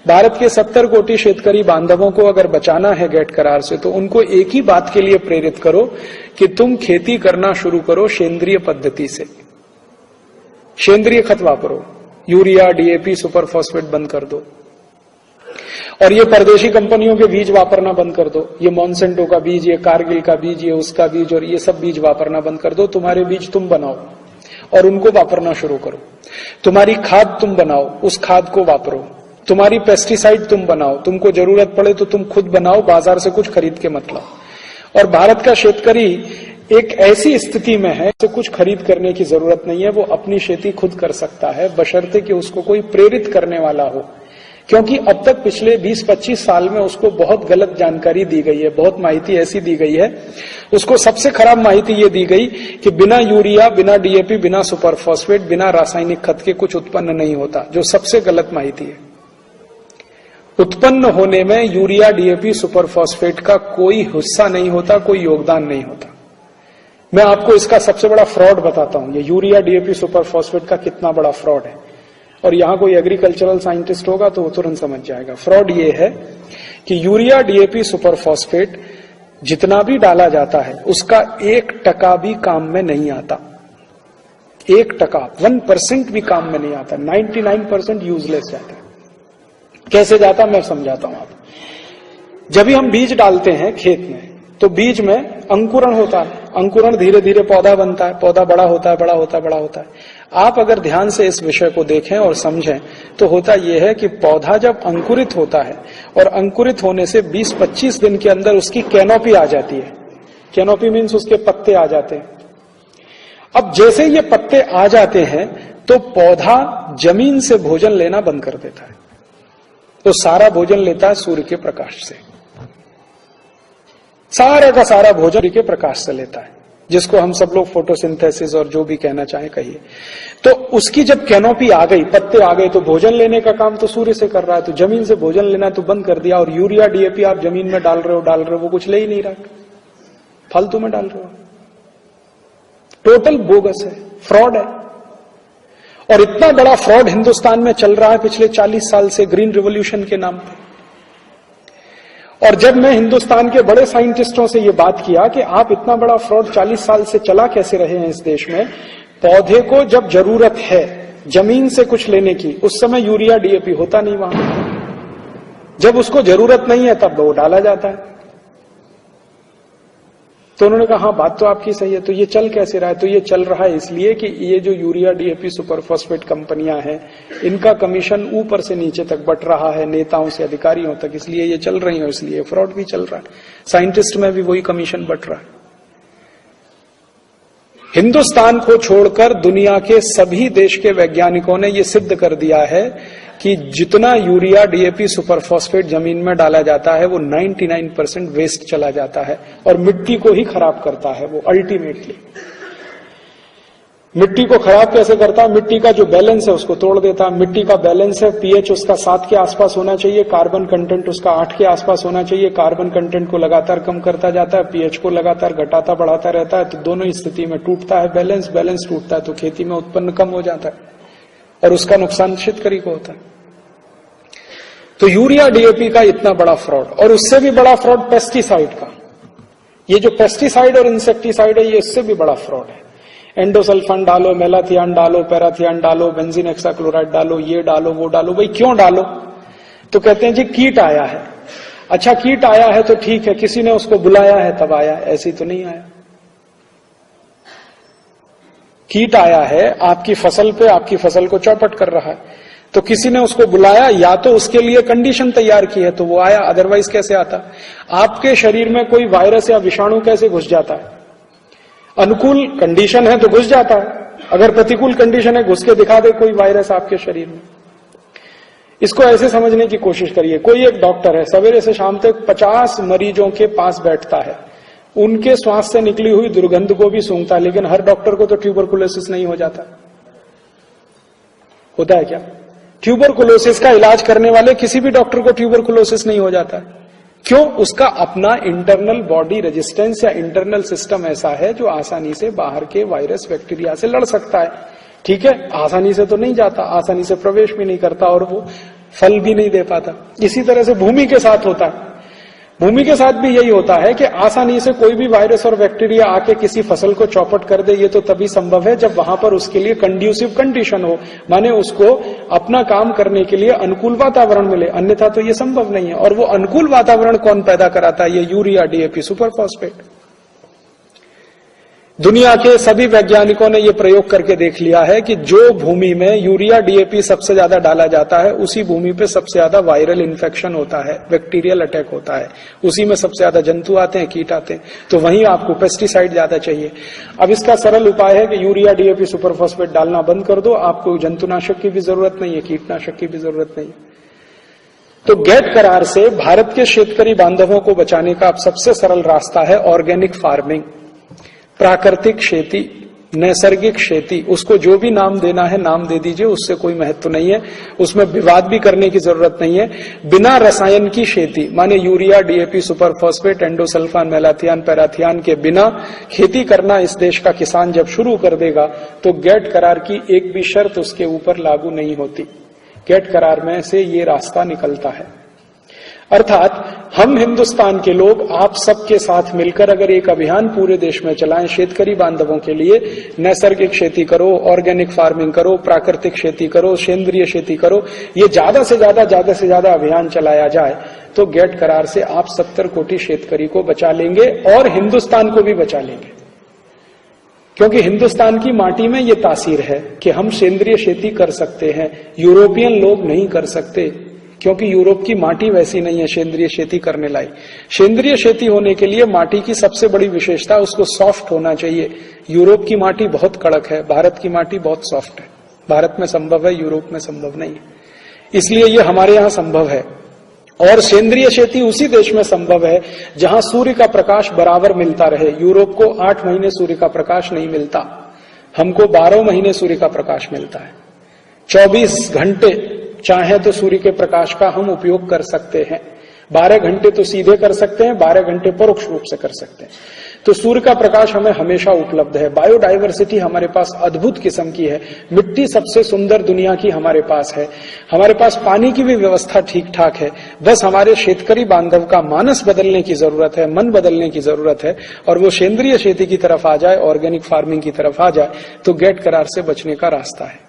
भारत के 70 कोटि शेतकरी बांधवों को अगर बचाना है गैट करार से, तो उनको एक ही बात के लिए प्रेरित करो कि तुम खेती करना शुरू करो सेंद्रीय पद्धति से। सेंद्रीय खत वापरो, यूरिया, डीएपी, सुपर फॉस्फेट बंद कर दो। और ये परदेशी कंपनियों के बीज वापरना बंद कर दो। ये मॉन्सेंटो का बीज, ये कारगिल का बीज, ये उसका बीज, और ये सब बीज वापरना बंद कर दो। तुम्हारे बीज तुम बनाओ और उनको वापरना शुरू करो। तुम्हारी खाद तुम बनाओ, उस खाद को वापरो। तुम्हारी पेस्टिसाइड तुम बनाओ, तुमको जरूरत पड़े तो तुम खुद बनाओ, बाजार से कुछ खरीद के मत लाओ। और भारत का शेतकरी एक ऐसी स्थिति में है कि कुछ खरीद करने की जरूरत नहीं है, वो अपनी खेती खुद कर सकता है, बशर्ते कि उसको कोई प्रेरित करने वाला हो। क्योंकि अब तक पिछले 20-25 साल में उसको बहुत गलत जानकारी दी गई है, बहुत माहिती ऐसी दी गई है। उसको सबसे खराब माहिती ये दी गई कि बिना यूरिया, बिना डीएपी, बिना सुपर फॉस्फेट, बिना रासायनिक खत के कुछ उत्पन्न नहीं होता, जो सबसे गलत माहिती है। उत्पन्न होने में यूरिया, डीएपी, सुपर फॉस्फेट का कोई हिस्सा नहीं होता, कोई योगदान नहीं होता। मैं आपको इसका सबसे बड़ा फ्रॉड बताता हूं, ये यूरिया, डीएपी, सुपर फॉस्फेट का कितना बड़ा फ्रॉड है। और यहां कोई एग्रीकल्चरल साइंटिस्ट होगा तो वो तुरंत समझ जाएगा। फ्रॉड ये है कि यूरिया, डीएपी, सुपर फॉस्फेट जितना भी डाला जाता है उसका 1% भी काम में नहीं आता। 1%, 1% भी काम में नहीं आता। 99% यूजलेस जाता है। कैसे जाता मैं समझाता हूं आप। जब भी हम बीज डालते हैं खेत में, तो बीज में अंकुरण होता है। अंकुरण धीरे धीरे पौधा बनता है, पौधा बड़ा होता है, बड़ा होता है, बड़ा होता है। आप अगर ध्यान से इस विषय को देखें और समझें तो होता यह है कि पौधा जब अंकुरित होता है और अंकुरित होने से 20-25 दिन के अंदर उसकी कैनोपी आ जाती है। कैनोपी मीन्स उसके पत्ते आ जाते हैं। अब जैसे ये पत्ते आ जाते हैं तो पौधा जमीन से भोजन लेना बंद कर देता है। तो सारा भोजन लेता है सूर्य के प्रकाश से। सारा का सारा भोजन सूर्य के प्रकाश से लेता है, जिसको हम सब लोग फोटोसिंथेसिस और जो भी कहना चाहें कहिए। तो उसकी जब कैनोपी आ गई, पत्ते आ गए, तो भोजन लेने का काम तो सूर्य से कर रहा है। तो जमीन से भोजन लेना तो बंद कर दिया। और यूरिया, डीएपी आप जमीन में डाल रहे हो, वो कुछ ले ही नहीं रहा, फालतू में डाल रहे हो। टोटल बोगस है, फ्रॉड है। और इतना बड़ा फ्रॉड हिंदुस्तान में चल रहा है पिछले 40 साल से ग्रीन रिवॉल्यूशन के नाम पर। और जब मैं हिंदुस्तान के बड़े साइंटिस्टों से ये बात किया कि आप इतना बड़ा फ्रॉड 40 साल से चला कैसे रहे हैं इस देश में, पौधे को जब जरूरत है जमीन से कुछ लेने की, उस समय यूरिया, डीएपी होता नहीं वहां। जब उसको जरूरत नहीं है तब वो डाला जाता है। तो उन्होंने कहा हाँ बात तो आपकी सही है। तो ये चल कैसे रहा है? तो ये चल रहा है इसलिए कि ये जो यूरिया, डीएपी, सुपर फॉस्फेट कंपनियां हैं, इनका कमीशन ऊपर से नीचे तक बट रहा है, नेताओं से अधिकारियों तक, इसलिए ये चल रही है। इसलिए फ्रॉड भी चल रहा है। साइंटिस्ट में भी वही कमीशन बट रहा है। हिंदुस्तान को छोड़कर दुनिया के सभी देश के वैज्ञानिकों ने यह सिद्ध कर दिया है कि जितना यूरिया, डीएपी, सुपर फॉस्फेट जमीन में डाला जाता है वो 99% वेस्ट चला जाता है और मिट्टी को ही खराब करता है। वो अल्टीमेटली मिट्टी को खराब कैसे करता है? मिट्टी का जो बैलेंस है उसको तोड़ देता है। मिट्टी का बैलेंस है, पीएच उसका 7 के आसपास होना चाहिए, कार्बन कंटेंट उसका 8 के आसपास होना चाहिए। कार्बन कंटेंट को लगातार कम करता जाता है, पीएच को लगातार घटाता बढ़ाता रहता है। तो दोनों स्थिति में टूटता है बैलेंस, बैलेंस टूटता है तो खेती में उत्पन्न कम हो जाता है और उसका नुकसान शेतकरी को होता है। तो यूरिया, डीएपी का इतना बड़ा फ्रॉड, और उससे भी बड़ा फ्रॉड पेस्टिसाइड का। ये जो पेस्टिसाइड और इंसेक्टिसाइड है ये इससे भी बड़ा फ्रॉड है। एंडोसल्फान डालो, मेलाथियान डालो, पैराथियान डालो, बेंजीन हेक्साक्लोराइड डालो, ये डालो, वो डालो। भाई क्यों डालो? तो कहते हैं जी कीट आया है। अच्छा कीट आया है तो ठीक है, किसी ने उसको बुलाया है तब आया, ऐसी तो नहीं आया। कीट आया है आपकी फसल पे, आपकी फसल को चौपट कर रहा है, तो किसी ने उसको बुलाया, या तो उसके लिए कंडीशन तैयार की है तो वो आया, अदरवाइज कैसे आता? आपके शरीर में कोई वायरस या विषाणु कैसे घुस जाता है? अनुकूल कंडीशन है तो घुस जाता है, अगर प्रतिकूल कंडीशन है घुस के दिखा दे कोई वायरस आपके शरीर में। इसको ऐसे समझने की कोशिश करिए, कोई एक डॉक्टर है, सवेरे से शाम तक 50 मरीजों के पास बैठता है, उनके श्वास से निकली हुई दुर्गंध को भी सूंघता है, लेकिन हर डॉक्टर को तो ट्यूबरकुलोसिस नहीं हो जाता। होता है क्या? ट्यूबरकुलोसिस का इलाज करने वाले किसी भी डॉक्टर को ट्यूबरकुलोसिस नहीं हो जाता। क्यों? उसका अपना इंटरनल बॉडी रेजिस्टेंस या इंटरनल सिस्टम ऐसा है जो आसानी से बाहर के वायरस, बैक्टीरिया से लड़ सकता है। ठीक है, आसानी से तो नहीं जाता, आसानी से प्रवेश भी नहीं करता, और वो फल भी नहीं दे पाता। इसी तरह से भूमि के साथ होता है, भूमि के साथ भी यही होता है कि आसानी से कोई भी वायरस और बैक्टीरिया आके किसी फसल को चौपट कर दे, ये तो तभी संभव है जब वहां पर उसके लिए कंड्यूसिव कंडीशन हो, माने उसको अपना काम करने के लिए अनुकूल वातावरण मिले, अन्यथा तो ये संभव नहीं है। और वो अनुकूल वातावरण कौन पैदा कराता है? ये यूरिया, डीएपी, सुपर फॉस्फेट। दुनिया के सभी वैज्ञानिकों ने यह प्रयोग करके देख लिया है कि जो भूमि में यूरिया, डीएपी सबसे ज्यादा डाला जाता है, उसी भूमि पे सबसे ज्यादा वायरल इन्फेक्शन होता है, बैक्टीरियल अटैक होता है, उसी में सबसे ज्यादा जंतु आते हैं, कीट आते हैं। तो वहीं आपको पेस्टिसाइड ज्यादा चाहिए। अब इसका सरल उपाय है कि यूरिया, डीएपी, सुपर फॉस्फेट डालना बंद कर दो, आपको जंतुनाशक की भी जरूरत नहीं है, कीटनाशक की भी जरूरत नहीं है। तो गेट करार से भारत के शेतकरी बांधवों को बचाने का अब सबसे सरल रास्ता है ऑर्गेनिक फार्मिंग, प्राकृतिक खेती, नैसर्गिक खेती। उसको जो भी नाम देना है नाम दे दीजिए, उससे कोई महत्व नहीं है, उसमें विवाद भी करने की जरूरत नहीं है। बिना रसायन की खेती, माने urea, DAP, super phosphate, endosulfan, malathion, parathion के बिना खेती करना इस देश का किसान जब शुरू कर देगा तो गेट करार की एक भी शर्त उसके ऊपर लागू नहीं होती। गेट करार में से ये रास्ता निकलता है। अर्थात हम हिंदुस्तान के लोग आप सबके साथ मिलकर अगर एक अभियान पूरे देश में चलाएं, शेतकरी बांधवों के लिए नैसर्गिक खेती करो, ऑर्गेनिक फार्मिंग करो, प्राकृतिक खेती करो, सेंद्रीय खेती करो, ये ज्यादा से ज्यादा अभियान चलाया जाए तो गेट करार से आप 70 कोटि शेतकरी को बचा लेंगे और हिंदुस्तान को भी बचा लेंगे। क्योंकि हिंदुस्तान की माटी में ये तासीर है कि हम सेंद्रीय खेती कर सकते हैं, यूरोपियन लोग नहीं कर सकते, क्योंकि यूरोप की माटी वैसी नहीं है सेंद्रीय खेती करने लायक। सेंद्रीय खेती होने के लिए माटी की सबसे बड़ी विशेषता उसको सॉफ्ट होना चाहिए। यूरोप की माटी बहुत कड़क है, भारत की माटी बहुत सॉफ्ट है। भारत में संभव है, यूरोप में संभव नहीं है, इसलिए ये हमारे यहां संभव है। और सेंद्रीय खेती उसी देश में संभव है जहां सूर्य का प्रकाश बराबर मिलता रहे। यूरोप को 8 महीने सूर्य का प्रकाश नहीं मिलता, हमको 12 महीने सूर्य का प्रकाश मिलता है। 24 घंटे चाहे तो सूर्य के प्रकाश का हम उपयोग कर सकते हैं। 12 घंटे तो सीधे कर सकते हैं, 12 घंटे परोक्ष रूप से कर सकते हैं। तो सूर्य का प्रकाश हमें हमेशा उपलब्ध है। बायोडायवर्सिटी हमारे पास अद्भुत किस्म की है, मिट्टी सबसे सुंदर दुनिया की हमारे पास है, हमारे पास पानी की भी व्यवस्था ठीक ठाक है। बस हमारे शेतकरी बांधव का मानस बदलने की जरूरत है, मन बदलने की जरूरत है, और वो सेंद्रीय खेती की तरफ आ जाए, ऑर्गेनिक फार्मिंग की तरफ आ जाए, तो गेट करार से बचने का रास्ता है।